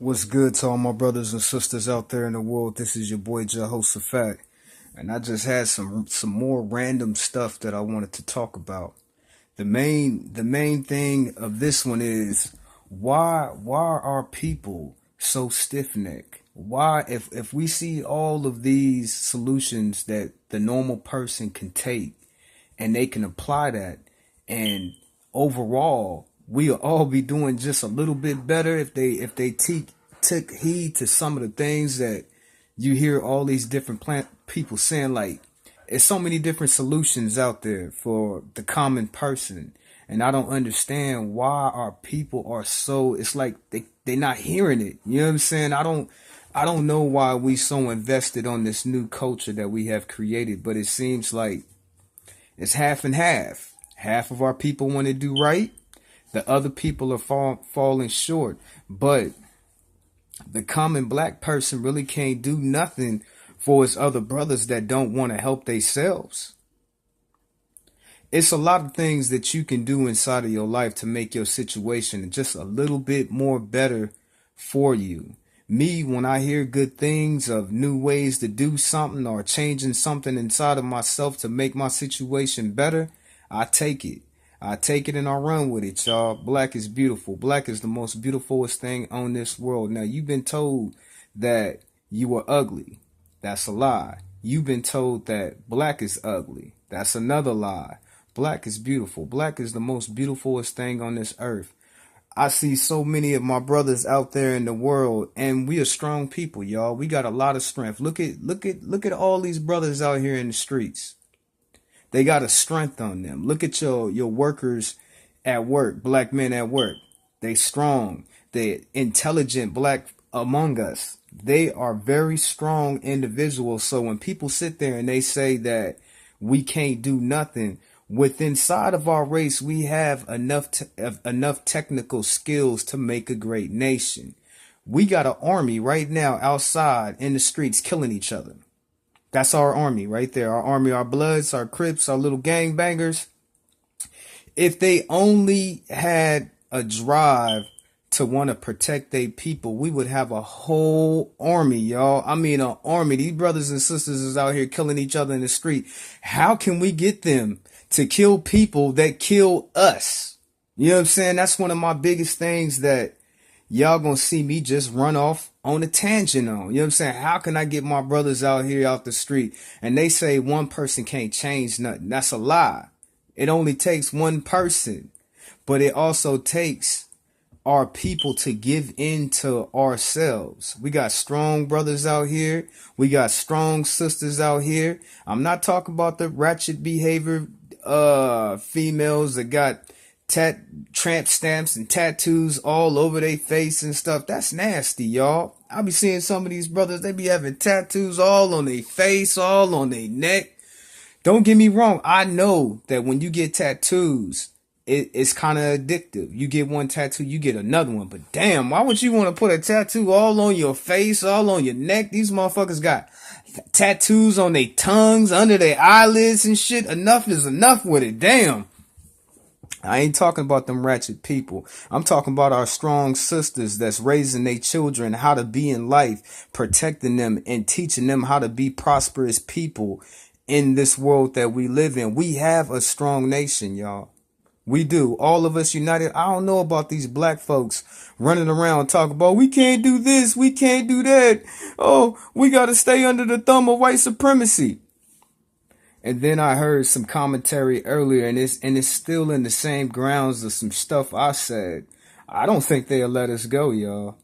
What's good to all my brothers and sisters out there in the world? This is your boy Jehoshaphat, and I just had some more random stuff that I wanted to talk about. The main thing of this one is why are people so stiff necked? Why if we see all of these solutions that the normal person can take and they can apply that, and overall we'll all be doing just a little bit better if they took heed to some of the things that you hear all these different people saying. Like, there's so many different solutions out there for the common person, and I don't understand why our people are so, it's like they not hearing it. You know what I'm saying? I don't know why we so invested on this new culture that we have created, but it seems like it's half and half. Half of our people want to do right. The other people are falling short. But the common black person really can't do nothing for his other brothers that don't want to help themselves. It's a lot of things that you can do inside of your life to make your situation just a little bit more better for you. Me, when I hear good things of new ways to do something or changing something inside of myself to make my situation better, I take it. I take it and I run with it, y'all. Black is beautiful. Black is the most beautifulest thing on this world. Now, you've been told that you are ugly. That's a lie. You've been told that black is ugly. That's another lie. Black is beautiful. Black is the most beautifulest thing on this earth. I see so many of my brothers out there in the world, and we are strong people, y'all. We got a lot of strength. Look at all these brothers out here in the streets. They got a strength on them. Look at your workers at work, black men at work. They strong. They intelligent black among us. They are very strong individuals. So when people sit there and they say that we can't do nothing, with inside of our race, we have enough technical skills to make a great nation. We got an army right now outside in the streets killing each other. That's our army right there. Our army, our Bloods, our Crips, our little gangbangers. If they only had a drive to want to protect their people, we would have a whole army, y'all. I mean, an army. These brothers and sisters is out here killing each other in the street. How can we get them to kill people that kill us? You know what I'm saying? That's one of my biggest things that y'all gonna see me just run off on a tangent on. You know what I'm saying? How can I get my brothers out here out the street? And they say one person can't change nothing. That's a lie. It only takes one person, but it also takes our people to give in to ourselves. We got strong brothers out here. We got strong sisters out here. I'm not talking about the ratchet behavior females that got tramp stamps and tattoos all over their face and stuff. That's nasty, y'all. I be seeing some of these brothers, they be having tattoos all on their face, all on their neck. Don't get me wrong. I know that when you get tattoos, it's kind of addictive. You get one tattoo, you get another one. But damn, why would you want to put a tattoo all on your face, all on your neck? These motherfuckers got tattoos on their tongues, under their eyelids and shit. Enough is enough with it. Damn. I ain't talking about them ratchet people. I'm talking about our strong sisters that's raising their children how to be in life, protecting them and teaching them how to be prosperous people in this world that we live in. We have a strong nation, y'all. We do. All of us united. I don't know about these black folks running around talking about we can't do this, we can't do that. Oh, we got to stay under the thumb of white supremacy. And then I heard some commentary earlier, and it's still in the same grounds of some stuff I said. I don't think they'll let us go, y'all.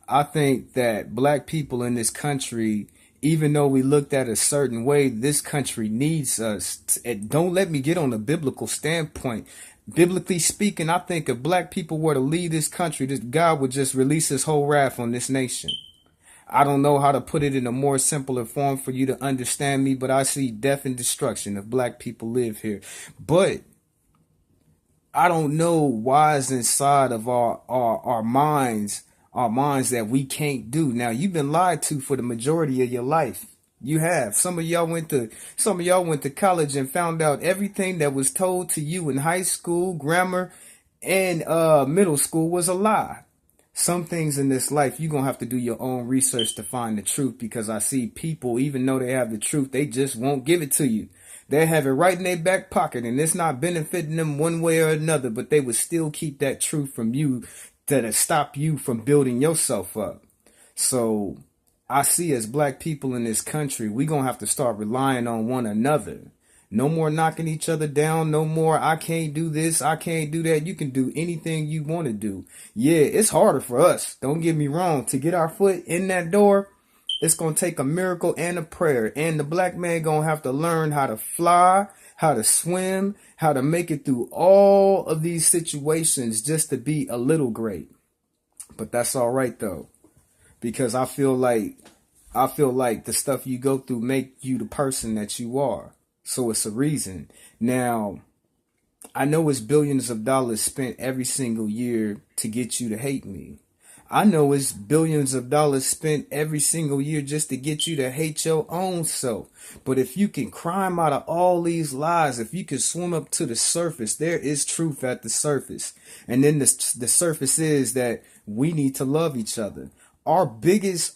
I think that black people in this country, even though we looked at a certain way, this country needs us. Don't let me get on a biblical standpoint. Biblically speaking, I think if black people were to lead this country, this God would just release his whole wrath on this nation. I don't know how to put it in a more simpler form for you to understand me, but I see death and destruction if black people live here. But I don't know why it's inside of our minds that we can't do. Now, you've been lied to for the majority of your life. You have. Some of y'all went to college and found out everything that was told to you in high school, grammar, and middle school was a lie. some things in this life, you're going to have to do your own research to find the truth, because I see people, even though they have the truth, they just won't give it to you. They have it right in their back pocket, and it's not benefiting them one way or another, but they would still keep that truth from you to stop you from building yourself up. So I see, as black people in this country, we're going to have to start relying on one another. No more knocking each other down. No more, I can't do this, I can't do that. You can do anything you want to do. Yeah, it's harder for us. Don't get me wrong. To get our foot in that door, it's going to take a miracle and a prayer. And the black man going to have to learn how to fly, how to swim, how to make it through all of these situations just to be a little great. But that's all right, though, because I feel like the stuff you go through make you the person that you are. So it's a reason. Now, I know it's billions of dollars spent every single year to get you to hate me. I know it's billions of dollars spent every single year just to get you to hate your own self. But if you can climb out of all these lies, if you can swim up to the surface, there is truth at the surface. And then the surface is that we need to love each other. Our biggest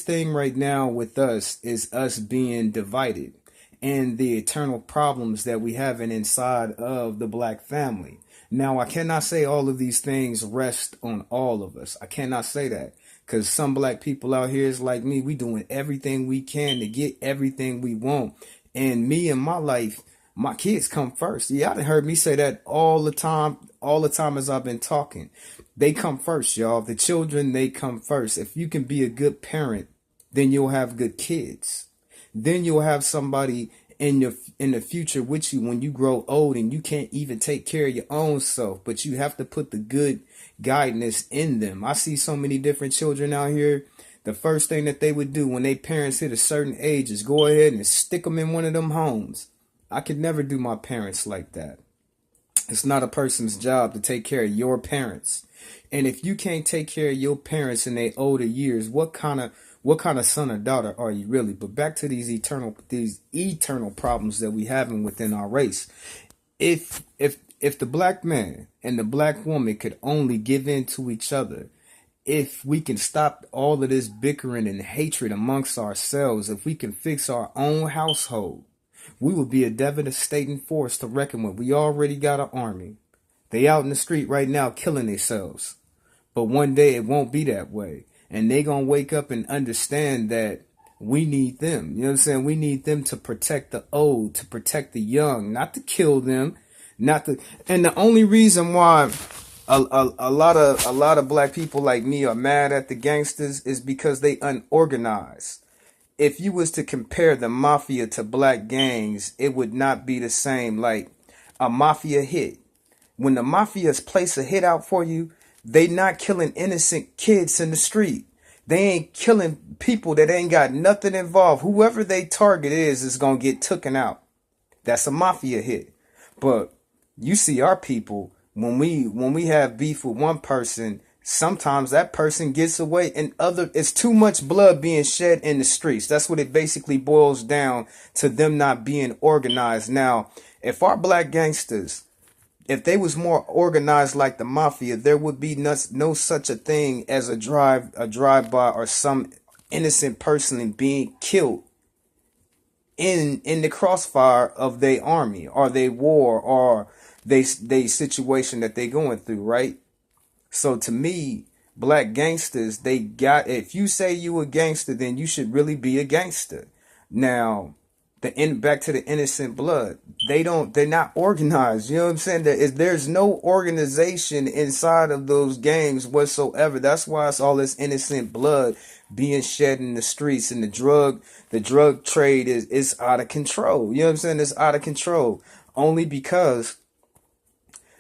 thing right now with us is us being divided, and the eternal problems that we have inside of the black family. Now, I cannot say all of these things rest on all of us. I cannot say that, because some black people out here is like me. We doing everything we can to get everything we want. And me and my life, my kids come first. Yeah, I done heard me say that all the time as I've been talking. They come first, y'all. The children, they come first. If you can be a good parent, then you'll have good kids. Then you'll have somebody in the future with you when you grow old and you can't even take care of your own self, but you have to put the good guidance in them. I see so many different children out here. The first thing that they would do when their parents hit a certain age is go ahead and stick them in one of them homes. I could never do my parents like that. It's not a person's job to take care of your parents. And if you can't take care of your parents in their older years, what kind of son or daughter are you really? But back to these eternal problems that we having within our race. If the black man and the black woman could only give in to each other, if we can stop all of this bickering and hatred amongst ourselves, if we can fix our own household, we will be a devastating force to reckon with. We already got an army. They out in the street right now killing themselves. But one day it won't be that way. And they gonna wake up and understand that we need them. You know what I'm saying? We need them to protect the old, to protect the young, not to kill them, and the only reason why a lot of black people like me are mad at the gangsters is because they unorganized. If you was to compare the mafia to black gangs, it would not be the same. Like a mafia hit. When the mafias place a hit out for you, they not killing innocent kids in the street. They ain't killing people that ain't got nothing involved. Whoever they target is going to get taken out. That's a mafia hit. But you see our people, when we have beef with one person, sometimes that person gets away, and it's too much blood being shed in the streets. That's what it basically boils down to, them not being organized. Now, if our black gangsters, if they was more organized like the mafia, there would be no such a thing as a drive-by or some innocent person being killed in the crossfire of their army or their war or they situation that they going through, right? So to me, black gangsters, if you say you a gangster, then you should really be a gangster. Now, back to the innocent blood, they're not organized. You know what I'm saying? There's no organization inside of those gangs whatsoever. That's why it's all this innocent blood being shed in the streets, and the drug trade is out of control. You know what I'm saying? It's out of control only because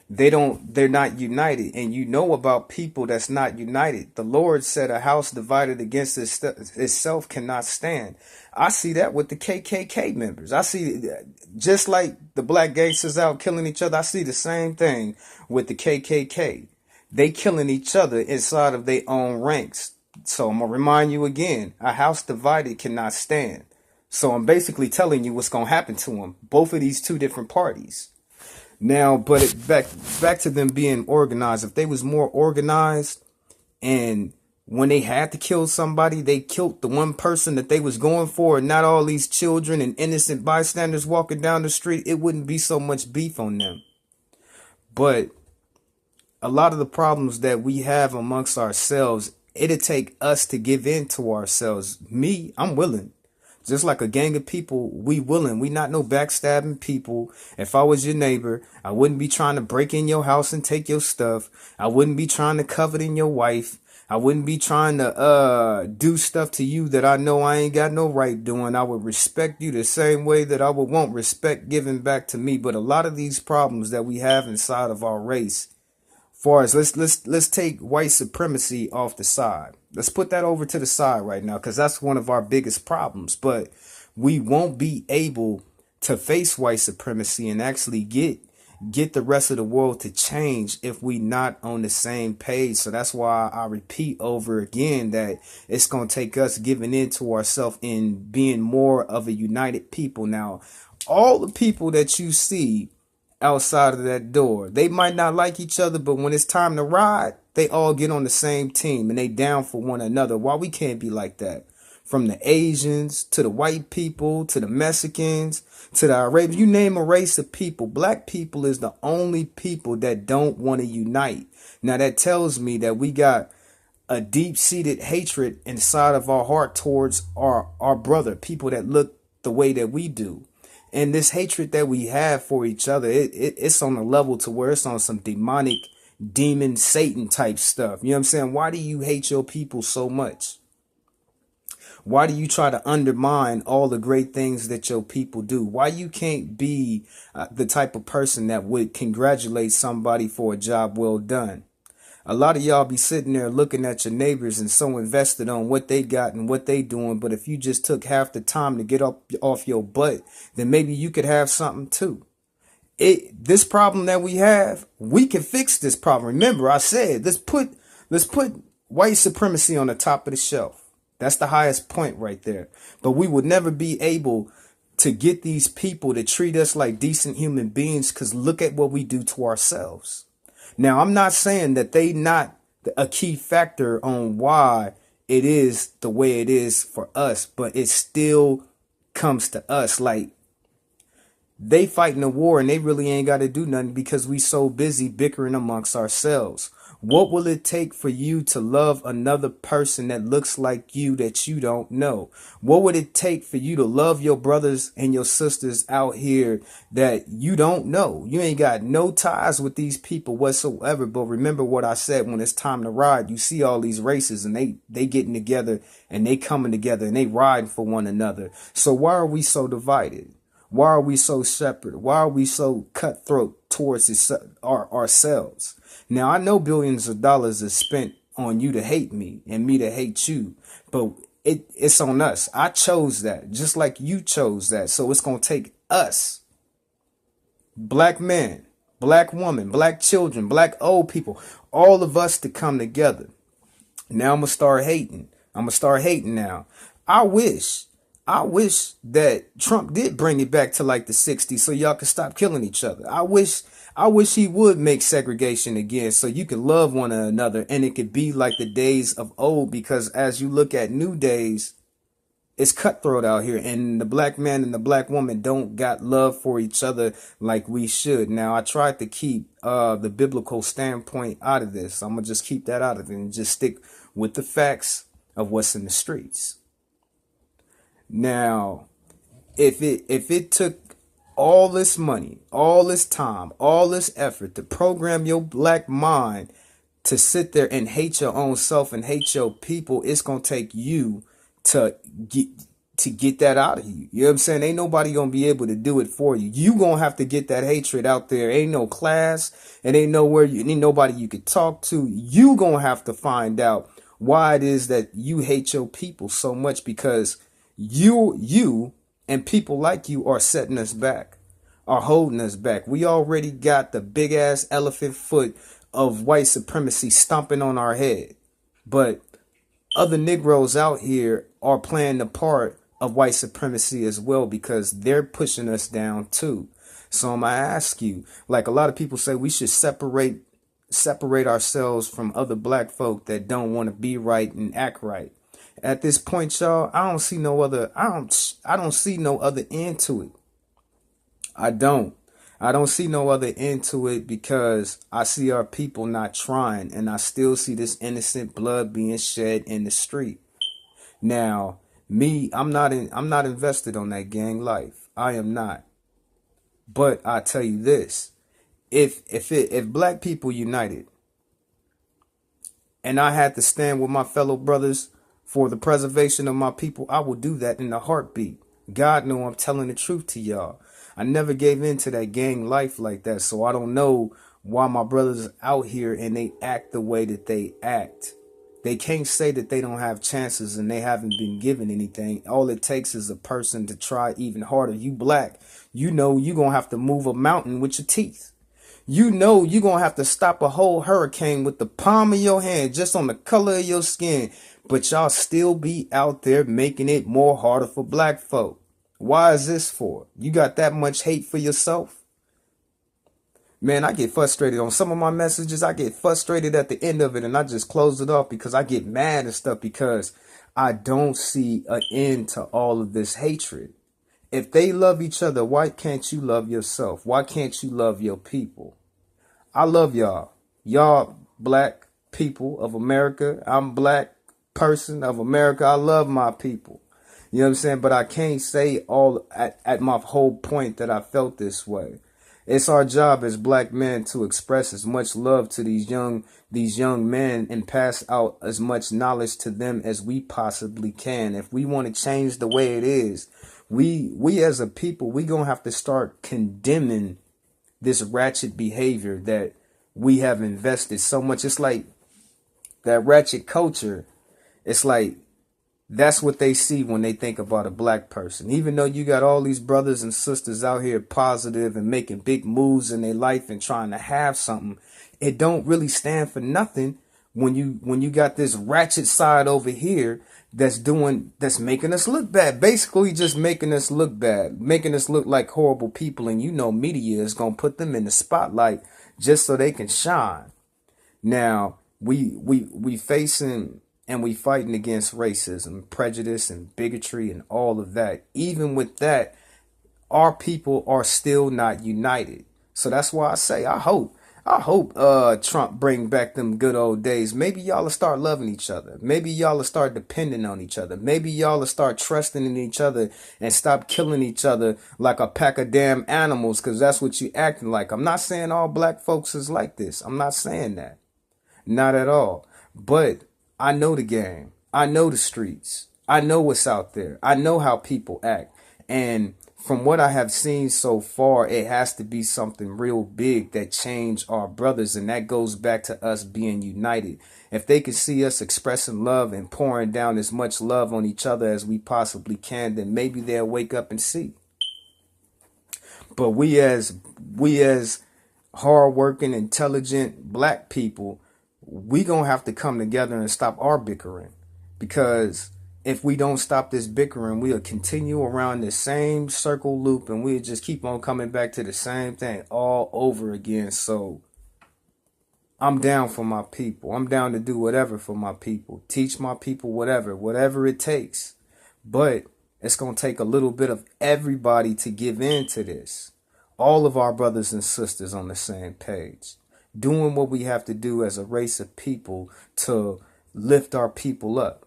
they're not united. And you know about people that's not united. The Lord said a house divided against itself cannot stand. I see that with the KKK members. I see, just like the black gangsters out killing each other, I see the same thing with the KKK. They killing each other inside of their own ranks. So I'm going to remind you again, a house divided cannot stand. So I'm basically telling you what's going to happen to them. Both of these two different parties. Now, but back to them being organized. If they was more organized, And when they had to kill somebody, they killed the one person that they was going for, and not all these children and innocent bystanders walking down the street. It wouldn't be so much beef on them. But a lot of the problems that we have amongst ourselves, it'll take us to give in to ourselves. Me, I'm willing. Just like a gang of people, we willing. We not no backstabbing people. If I was your neighbor, I wouldn't be trying to break in your house and take your stuff. I wouldn't be trying to covet in your wife. I wouldn't be trying to do stuff to you that I know I ain't got no right doing. I would respect you the same way that I would want respect given back to me. But a lot of these problems that we have inside of our race, far as let's take white supremacy off the side. Let's put that over to the side right now, because that's one of our biggest problems. But we won't be able to face white supremacy and actually get the rest of the world to change if we not on the same page. So that's why I repeat over again that it's going to take us giving in to ourselves and being more of a united people. Now, all the people that you see outside of that door, they might not like each other, but when it's time to ride, they all get on the same team and they down for one another. Why we can't be like that? From the Asians to the white people to the Mexicans to the Arabians, you name a race of people. Black people is the only people that don't want to unite. Now that tells me that we got a deep-seated hatred inside of our heart towards our brother, people that look the way that we do. And this hatred that we have for each other, it's on a level to where it's on some demonic, demon, Satan type stuff. You know what I'm saying? Why do you hate your people so much? Why do you try to undermine all the great things that your people do? Why you can't be the type of person that would congratulate somebody for a job well done? A lot of y'all be sitting there looking at your neighbors and so invested on what they got and what they doing. But if you just took half the time to get up off your butt, then maybe you could have something too. This problem that we have, we can fix this problem. Remember, I said, let's put white supremacy on the top of the shelf. That's the highest point right there. But we would never be able to get these people to treat us like decent human beings, because look at what we do to ourselves. Now, I'm not saying that they not a key factor on why it is the way it is for us, but it still comes to us. Like, they fighting a war and they really ain't got to do nothing because we so busy bickering amongst ourselves. What will it take for you to love another person that looks like you that you don't know? What would it take for you to love your brothers and your sisters out here that you don't know? You ain't got no ties with these people whatsoever. But remember what I said, when it's time to ride, you see all these races and they getting together and they coming together and they riding for one another. So why are we so divided? Why are we so separate? Why are we so cutthroat towards ourselves? Now, I know billions of dollars is spent on you to hate me and me to hate you, but it's on us. I chose that, just like you chose that. So it's going to take us, black men, black women, black children, black old people, all of us to come together. Now I'm going to start hating. I'm going to start hating now. I wish that Trump did bring it back to like the 60s so y'all could stop killing each other. I wish he would make segregation again so you could love one another and it could be like the days of old, because as you look at new days, it's cutthroat out here and the black man and the black woman don't got love for each other like we should. Now, I tried to keep the biblical standpoint out of this. I'm going to just keep that out of it and just stick with the facts of what's in the streets. Now, if it took all this money, all this time, all this effort to program your black mind to sit there and hate your own self and hate your people, it's going to take you to get that out of you. You know what I'm saying? Ain't nobody going to be able to do it for you. You going to have to get that hatred out there. Ain't no class. It ain't nowhere. Ain't nobody you could talk to. You going to have to find out why it is that you hate your people so much, because you and people like you are setting us back, are holding us back. We already got the big ass elephant foot of white supremacy stomping on our head. But other Negroes out here are playing the part of white supremacy as well, because they're pushing us down too. So I'm going to ask you, like a lot of people say we should separate separate ourselves from other black folk that don't want to be right and act right. At this point, y'all, I don't see no other. I don't see no other end to it. I don't. I don't see no other end to it because I see our people not trying, and I still see this innocent blood being shed in the street. Now, me, I'm not invested on that gang life. I am not. But I tell you this, if black people united and I had to stand with my fellow brothers for the preservation of my people, I will do that in a heartbeat. God know I'm telling the truth to y'all. I never gave in to that gang life like that, so I don't know why my brothers out here and they act the way that they act. They can't say that they don't have chances and they haven't been given anything. All it takes is a person to try even harder. You black, you know you're going to have to move a mountain with your teeth. You know you're going to have to stop a whole hurricane with the palm of your hand just on the color of your skin. But y'all still be out there making it more harder for black folk. Why is this for? You got that much hate for yourself? Man, I get frustrated on some of my messages. I get frustrated at the end of it and I just close it off because I get mad and stuff because I don't see an end to all of this hatred. If they love each other, why can't you love yourself? Why can't you love your people? I love y'all. Y'all black people of America. I'm black person of America. I love my people. You know what I'm saying? But I can't say all at my whole point that I felt this way. It's our job as black men to express as much love to these young men and pass out as much knowledge to them as we possibly can. If we want to change the way it is, we as a people, we gonna have to start condemning this ratchet behavior that we have invested so much. It's like that ratchet culture. It's like that's what they see when they think about a black person. Even though you got all these brothers and sisters out here positive and making big moves in their life and trying to have something, it don't really stand for nothing when you got this ratchet side over here that's making us look bad. Basically just making us look bad, making us look like horrible people, and you know media is gonna put them in the spotlight just so they can shine. Now we facing and we fighting against racism, prejudice, and bigotry and all of that. Even with that, our people are still not united. So that's why I say I hope Trump bring back them good old days. Maybe y'all will start loving each other. Maybe y'all will start depending on each other. Maybe y'all will start trusting in each other and stop killing each other like a pack of damn animals, because that's what you acting like. I'm not saying all black folks is like this. I'm not saying that. Not at all. But I know the game. I know the streets. I know what's out there. I know how people act. And from what I have seen so far, it has to be something real big that change our brothers. And that goes back to us being united. If they can see us expressing love and pouring down as much love on each other as we possibly can, then maybe they'll wake up and see. But we as hardworking, intelligent black people, we gonna have to come together and stop our bickering, because if we don't stop this bickering, we'll continue around the same circle loop and we'll just keep on coming back to the same thing all over again. So I'm down for my people. I'm down to do whatever for my people, teach my people whatever it takes. But it's gonna take a little bit of everybody to give in to this. All of our brothers and sisters on the same page, doing what we have to do as a race of people to lift our people up.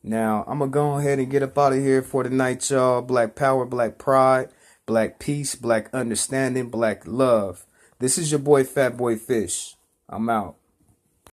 Now, I'm going to go ahead and get up out of here for the night, y'all. Black power, black pride, black peace, black understanding, black love. This is your boy, Fat Boy Fish. I'm out.